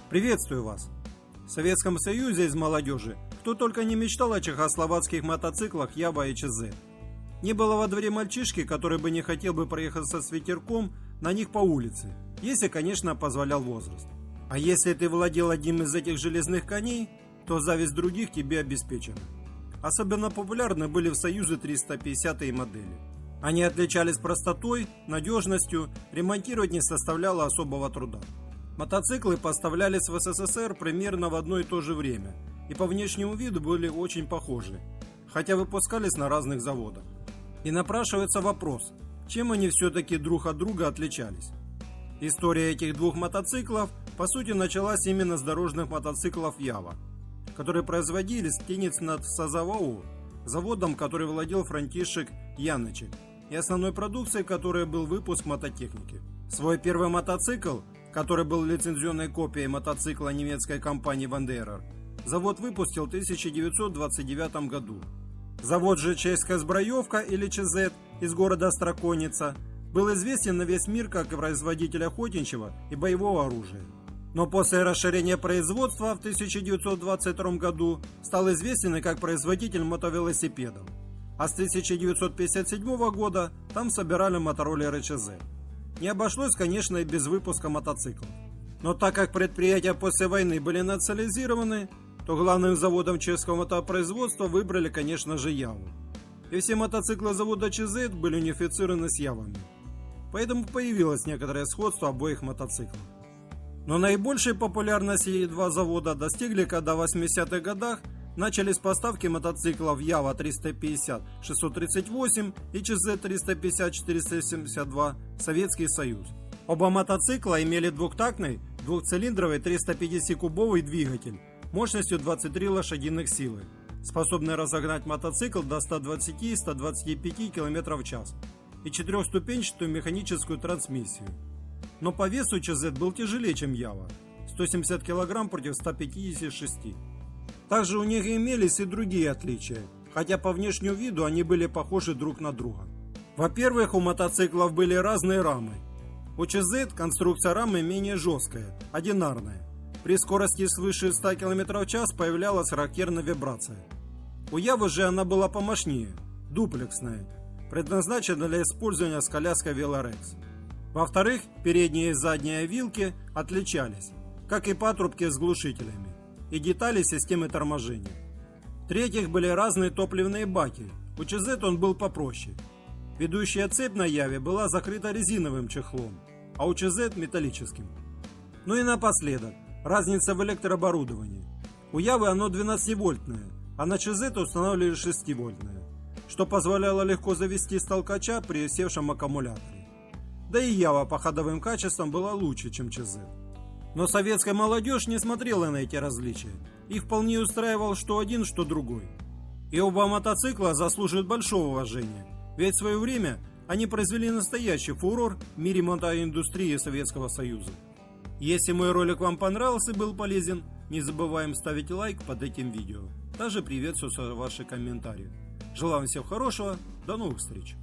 Приветствую вас! В Советском Союзе из молодежи кто только не мечтал о чехословацких мотоциклах Ява и ЧЗ. Не было во дворе мальчишки, который бы не хотел бы проехаться с ветерком на них по улице, если, конечно, позволял возраст. А если ты владел одним из этих железных коней, то зависть других тебе обеспечена. Особенно популярны были в Союзе 350-е модели. Они отличались простотой, надежностью, ремонтировать не составляло особого труда. Мотоциклы поставлялись в СССР примерно в одно и то же время и по внешнему виду были очень похожи, хотя выпускались на разных заводах. И напрашивается вопрос, чем они все-таки друг от друга отличались. История этих двух мотоциклов по сути началась именно с дорожных мотоциклов Ява, которые производились в Тенец над Сазавау, заводом, который владел Франтишек Янычек, и основной продукцией которой был выпуск мототехники. Свой первый мотоцикл, который был лицензионной копией мотоцикла немецкой компании Wanderer, завод выпустил в 1929 году. Завод же Чешская Зброевка или ЧЗ из города Страконица был известен на весь мир как производитель охотничьего и боевого оружия. Но после расширения производства в 1922 году стал известен и как производитель мотовелосипедов. А с 1957 года там собирали мотороллеры ЧЗ. Не обошлось, конечно, и без выпуска мотоциклов. Но так как предприятия после войны были национализированы, то главным заводом чешского мотопроизводства выбрали, конечно же, Яву. И все мотоциклы завода ЧЗ были унифицированы с Явами. Поэтому появилось некоторое сходство обоих мотоциклов. Но наибольшей популярности эти два завода достигли, когда в 80-х годах начались поставки мотоциклов Ява 350-638 и ЧЗ 350-472 в Советский Союз. Оба мотоцикла имели двухтактный двухцилиндровый 350-кубовый двигатель мощностью 23 лошадиных силы, способный разогнать мотоцикл до 120-125 км в час, и четырехступенчатую механическую трансмиссию. Но по весу ЧЗ был тяжелее, чем Ява – 170 кг против 156 кг. Также у них имелись и другие отличия, хотя по внешнему виду они были похожи друг на друга. Во-первых, у мотоциклов были разные рамы. У ЧЗ конструкция рамы менее жесткая, одинарная. При скорости свыше 100 км в час появлялась характерная вибрация. У Явы же она была помощнее, дуплексная, предназначена для использования с коляской Велорекс. Во-вторых, передние и задние вилки отличались, как и патрубки с глушителями, и детали системы торможения. В-третьих, были разные топливные баки, у ЧЗ он был попроще. Ведущая цепь на Яве была закрыта резиновым чехлом, а у ЧЗ металлическим. Ну и напоследок, разница в электрооборудовании. У Явы оно 12-вольтное, а на ЧЗ устанавливали 6-вольтное, что позволяло легко завести с толкача при севшем аккумуляторе. Да и Ява по ходовым качествам была лучше, чем ЧЗ. Но советская молодежь не смотрела на эти различия. Их вполне устраивал что один, что другой. И оба мотоцикла заслуживают большого уважения, ведь в свое время они произвели настоящий фурор в мире мотоиндустрии Советского Союза. Если мой ролик вам понравился и был полезен, не забываем ставить лайк под этим видео. Также приветствую ваши комментарии. Желаю вам всего хорошего, до новых встреч!